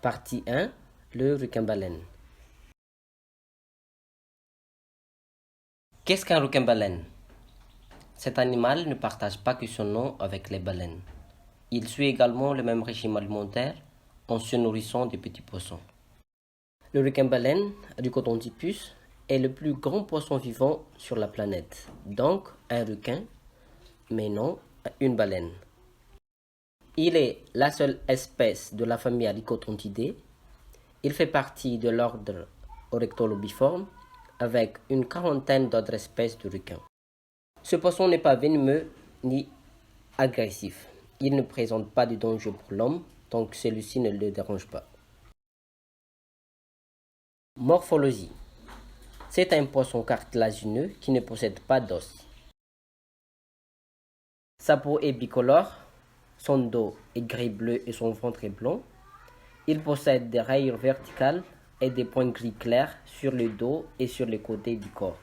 Partie 1. Le requin-baleine. Qu'est-ce qu'un requin-baleine? Cet animal ne partage pas que son nom avec les baleines. Il suit également le même régime alimentaire en se nourrissant de petits poissons. Le requin-baleine, Rhicodontipus, est le plus grand poisson vivant sur la planète, donc un requin, mais non une baleine. Il est la seule espèce de la famille Rhicodontidae. Il fait partie de l'ordre Orectolobiforme avec une quarantaine d'autres espèces de requins. Ce poisson n'est pas venimeux ni agressif. Il ne présente pas de danger pour l'homme tant que celui-ci ne le dérange pas. Morphologie. C'est un poisson cartilagineux qui ne possède pas d'os. Sa peau est bicolore, son dos est gris-bleu et son ventre est blanc. Il possède des rayures verticales et des points gris clairs sur le dos et sur les côtés du corps.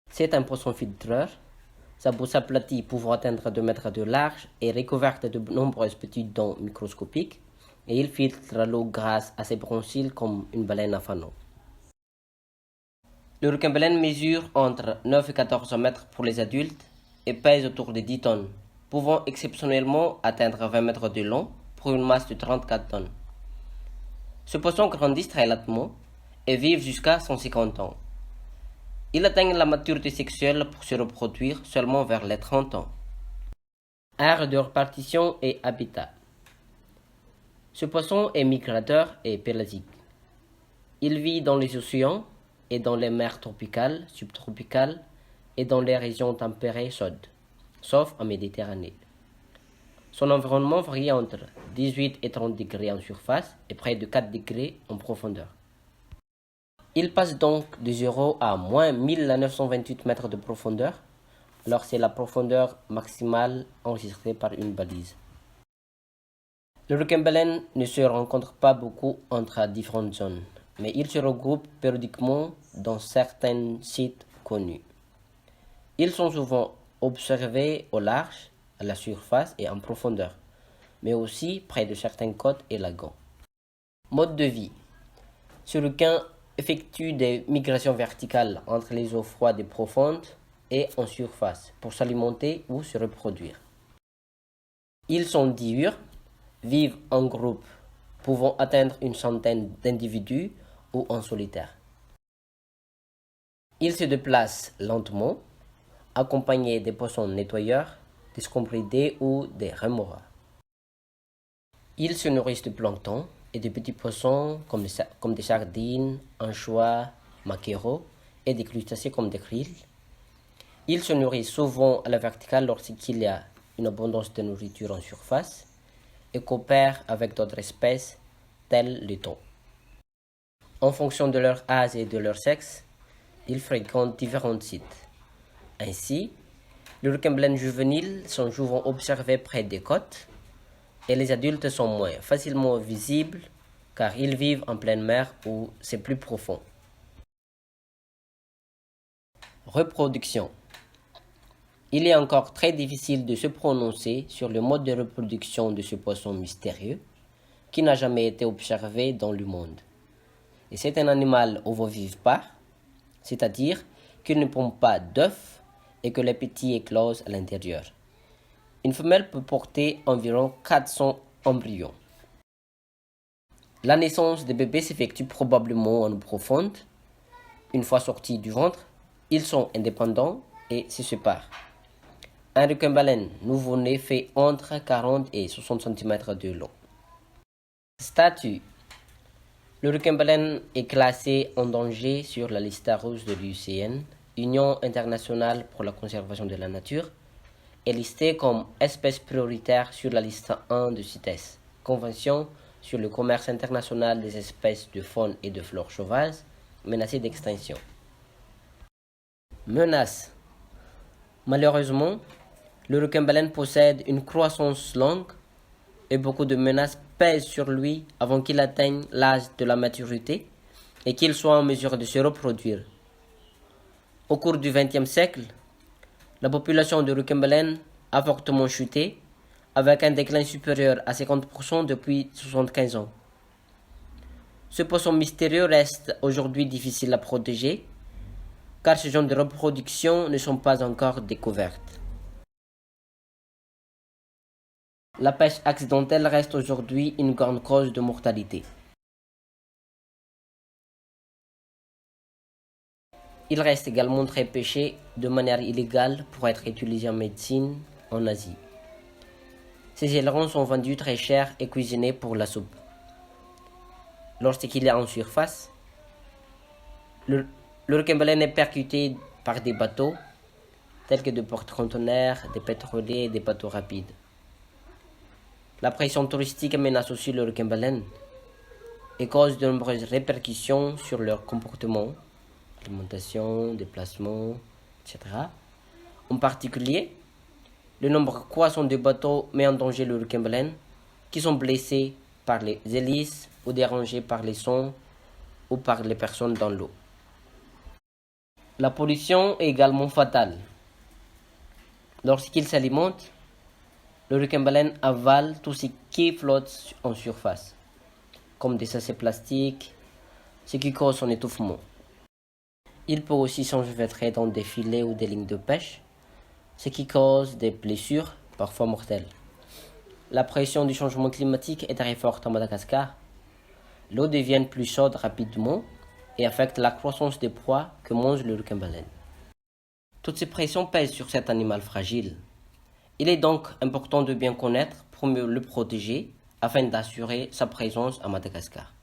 C'est un poisson filtreur. Sa bouche aplatie pouvant atteindre 2 mètres de large est recouverte de nombreuses petites dents microscopiques et il filtre l'eau grâce à ses bronchioles comme une baleine à fanon. Le requin-baleine mesure entre 9 et 14 mètres pour les adultes et pèse autour de 10 tonnes, pouvant exceptionnellement atteindre 20 mètres de long pour une masse de 34 tonnes. Ce poisson grandit très lentement et vit jusqu'à 150 ans. Il atteint la maturité sexuelle pour se reproduire seulement vers les 30 ans. Aire de répartition et habitat. Ce poisson est migrateur et pélagique. Il vit dans les océans et dans les mers tropicales, subtropicales et dans les régions tempérées chaudes, sauf en Méditerranée. Son environnement varie entre 18 et 30 degrés en surface et près de 4 degrés en profondeur. Il passe donc de 0 à moins 1928 mètres de profondeur, alors c'est la profondeur maximale enregistrée par une balise. Le requin-baleine ne se rencontre pas beaucoup entre différentes zones, mais il se regroupe périodiquement dans certains sites connus. Ils sont souvent observés au large, à la surface et en profondeur, mais aussi près de certaines côtes et lagons. Mode de vie. Ce requin effectue des migrations verticales entre les eaux froides et profondes et en surface pour s'alimenter ou se reproduire. Ils sont diurnes, vivent en groupe pouvant atteindre une centaine d'individus ou en solitaire. Ils se déplacent lentement, accompagnés des poissons nettoyeurs, des scombridés ou des rémoras. Ils se nourrissent de plancton et de petits poissons comme des sardines, anchois, maquereaux et des crustacés comme des krill. Ils se nourrissent souvent à la verticale lorsqu'il y a une abondance de nourriture en surface et coopèrent avec d'autres espèces telles le thon. En fonction de leur âge et de leur sexe, ils fréquentent différents sites. Ainsi, les requins-baleines juvéniles sont souvent observés près des côtes et les adultes sont moins facilement visibles car ils vivent en pleine mer où c'est plus profond. Reproduction. Il est encore très difficile de se prononcer sur le mode de reproduction de ce poisson mystérieux qui n'a jamais été observé dans le monde. Et c'est un animal ovovivipare, c'est-à-dire qu'il ne pond pas d'œufs et que les petits éclosent à l'intérieur. Une femelle peut porter environ 400 embryons. La naissance des bébés s'effectue probablement en eau profonde. Une fois sortis du ventre, ils sont indépendants et se séparent. Un requin-baleine nouveau-né fait entre 40 et 60 cm de long. Statut. Le requin-baleine est classé en danger sur la liste rouge de l'IUCN, Union internationale pour la conservation de la nature, est listé comme espèce prioritaire sur la liste 1 de CITES, Convention sur le commerce international des espèces de faune et de flore sauvages menacées d'extinction. Menaces. Malheureusement, le requin-baleine possède une croissance longue et beaucoup de menaces pèsent sur lui avant qu'il atteigne l'âge de la maturité et qu'il soit en mesure de se reproduire. Au cours du XXe siècle, la population de requin-baleine a fortement chuté, avec un déclin supérieur à 50% depuis 75 ans. Ce poisson mystérieux reste aujourd'hui difficile à protéger car ces zones de reproduction ne sont pas encore découvertes. La pêche accidentelle reste aujourd'hui une grande cause de mortalité. Il reste également très pêché de manière illégale pour être utilisé en médecine en Asie. Ces ailerons sont vendus très cher et cuisinés pour la soupe. Lorsqu'il est en surface, le requin-baleine est percuté par des bateaux tels que des porte-conteneurs, des pétroliers et des bateaux rapides. La pression touristique menace aussi le requin-baleine et cause de nombreuses répercussions sur leur comportement, alimentation, déplacement, etc. En particulier, le nombre croissant de bateaux met en danger le requin-baleine qui sont blessés par les hélices ou dérangés par les sons ou par les personnes dans l'eau. La pollution est également fatale. Lorsqu'il s'alimente, le requin-baleine avale tout ce qui flotte en surface, comme des sachets plastiques, ce qui cause son étouffement. Il peut aussi s'enchevêtrer dans des filets ou des lignes de pêche, ce qui cause des blessures, parfois mortelles. La pression du changement climatique est très forte à Madagascar. L'eau devient plus chaude rapidement et affecte la croissance des proies que mange le requin-baleine. Toutes ces pressions pèsent sur cet animal fragile. Il est donc important de bien connaître pour mieux le protéger afin d'assurer sa présence à Madagascar.